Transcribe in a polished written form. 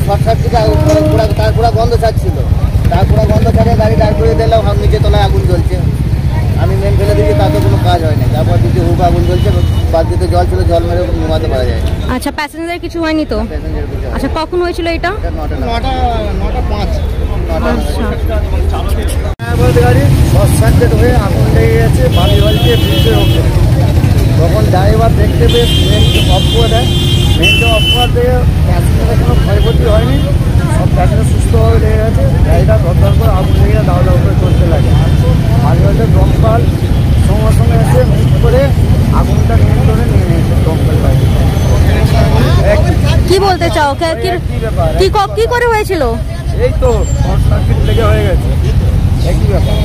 Short সার্কিটে তার পুরা গন্ধ ছাড়ছিল, তার পুরা গন্ধ ছাড়িয়ে গাড়ি দাঁড় করে দিলাম, নিচে তলায় আগুন জ্বলছে। আমি মেন ফেলে দিয়েছি, তাতে কোনো কাজ হয় না। তারপর দিকে হুক আগুন জ্বলছে, বাদ দিতে জল ছিল, জল মেরে নিমাতে পারা যায়। আচ্ছা, প্যাসেঞ্জার কিছু হয়নি তো? আচ্ছা, কখন হয়েছিল এটা? 9:05। গাড়ি শর্ট সার্কিট হয়ে আগুন লেগে গেছে বালি বালিতে ব্রিজের ওপরে। তখন ড্রাইভার দেখতে পেয়ে মেনকে অফ করে দেয়। মেনকে অফ করার থেকে প্যাসেঞ্জারের কোনো ক্ষয়ক্ষতি হয়নি, সব প্যাসেঞ্জার সুস্থভাবে লেগে গেছে। গাড়িটা ধরধর করে আগুন লেগে দাও দাও করে চলতে লাগে। বালি বালিতে দমকল সঙ্গে সঙ্গে এসে মিট করে আগুনটা নিয়ন্ত্রণে নিয়ে নিয়েছে দমকল গাড়ি। কি বলতে চাও? কি করে হয়েছিল? এই তো শর্ট সার্কিট লেগে হয়ে গেছে, একই ব্যাপার।